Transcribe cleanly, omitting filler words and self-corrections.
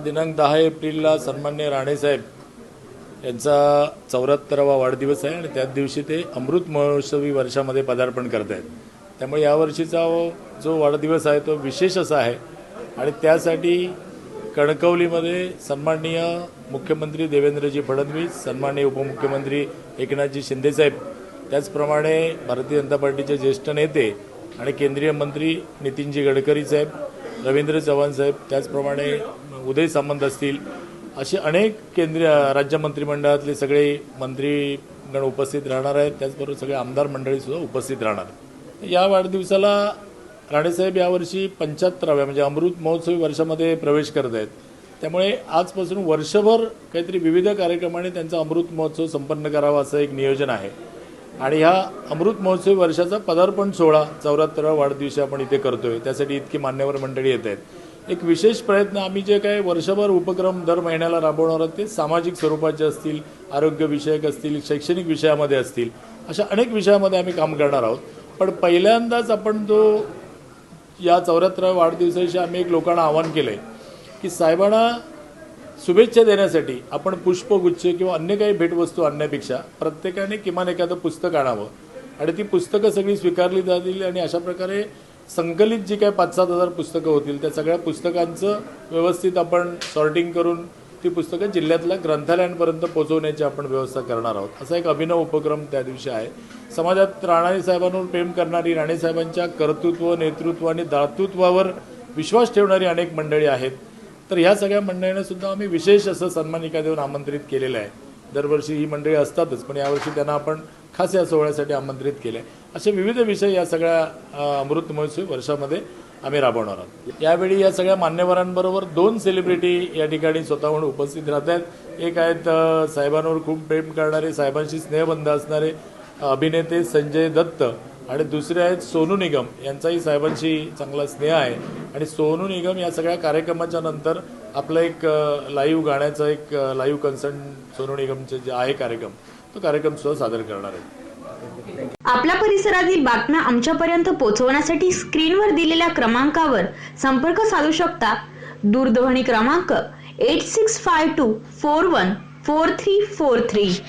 दिनांक 10 एप्रिलला सन्माननीय राणेसाहेब यांचा 74वा वाढदिवस आहे आणि त्याच दिवशी ते अमृत महोत्सवी वर्षामध्ये पदार्पण करत आहेत. त्यामुळे यावर्षीचा जो वाढदिवस आहे तो विशेष असा आहे आणि त्यासाठी कणकवलीमध्ये सन्माननीय मुख्यमंत्री देवेंद्रजी फडणवीस, सन्माननीय उपमुख्यमंत्री एकनाथजी शिंदेसाहेब, त्याचप्रमाणे भारतीय जनता पार्टीचे ज्येष्ठ नेते आणि केंद्रीय मंत्री नितीनजी गडकरी साहेब, रवींद्र चव्हाण साहेब, त्याचप्रमाणे उदय सामंत असतील, असे अनेक केंद्रीय राज्य मंत्रिमंडळातले सगळे मंत्रीगण उपस्थित राहणार आहेत. त्याचबरोबर सगळे आमदार मंडळीसुद्धा उपस्थित राहणार. या वाढदिवसाला राणेसाहेब यावर्षी 75व्या म्हणजे अमृत महोत्सवी वर्षामध्ये प्रवेश करत आहेत. त्यामुळे आजपासून वर्षभर काहीतरी विविध कार्यक्रमाने त्यांचा अमृत महोत्सव संपन्न करावा असं एक नियोजन आहे आणि ह्या अमृत महोत्सवी वर्षाचा पदार्पण सोहळा 74व्या वाढदिवशी आपण इथे करतोय. त्यासाठी इतकी मान्यवर मंडळी येत आहेत. एक विशेष प्रयत्न आम्ही जे काही वर्षभर उपक्रम दर महिन्याला राबवणार आहोत ते सामाजिक स्वरूपाचे असतील, आरोग्यविषयक असतील, शैक्षणिक विषयामध्ये असतील, अशा अनेक विषयामध्ये आम्ही काम करणार आहोत. पण पहिल्यांदाच आपण या 74व्या वाढदिवसाशी आम्ही एक लोकांना आवाहन केलं आहे की साहेबांना शुभेच्छा देण्यासाठी आपण पुष्पगुच्छ किंवा अन्य काही भेटवस्तू आणण्यापेक्षा प्रत्येकाने किमान एखादं पुस्तक आणावं आणि ती पुस्तकं सगळी स्वीकारली जातील आणि अशा प्रकारे संकलित जी काही 5-7 हजार पुस्तकं होतील त्या सगळ्या पुस्तकांचं व्यवस्थित आपण सॉर्टिंग करून ती पुस्तकं जिल्ह्यातल्या ग्रंथालयांपर्यंत पोहोचवण्याची आपण व्यवस्था करणार आहोत. असा एक अभिनव उपक्रम त्या दिवशी आहे. समाजात राणेसाहेबांवर प्रेम करणारी, राणेसाहेबांच्या कर्तृत्व, नेतृत्व आणि दातृत्वावर विश्वास ठेवणारी अनेक मंडळी आहेत. तर ह्या सगळ्या मंडळींना सुद्धा आम्ही विशेष असं सन्मानिका देऊन आमंत्रित केलेलं आहे. दरवर्षी ही मंडळी असतातच, पण यावर्षी त्यांना आपण खास या सोहळ्यासाठी आमंत्रित केलं आहे. असे विविध विषय या सगळ्या अमृत महोत्सवी वर्षामध्ये आम्ही राबवणार आहोत. यावेळी या सगळ्या मान्यवरांबरोबर 2 सेलिब्रिटी या ठिकाणी स्वतःहून उपस्थित राहत आहेत. एक आहेत साहेबांवर खूप प्रेम करणारे, साहेबांशी स्नेहबंध असणारे अभिनेते संजय दत्त आणि दुसरे आहेत सोनू निगम. यांचाही साहेबांशी चांगला स्नेह आहे आणि सोनू निगम या सगळ्या कार्यक्रमाच्या नंतर आपलं एक लाईव्ह गाण्याचं एक लाईव्ह कन्सर्ट सोनू निगमचे जे आहे कार्यक्रम, तो कार्यक्रम सुद्धा सादर करणार आहे. आपल्या परिसरातील बातम्या आमच्यापर्यंत पोहोचवण्यासाठी स्क्रीनवर दिलेल्या क्रमांकावर संपर्क साधू शकता. दूरध्वनी क्रमांक 8652414343.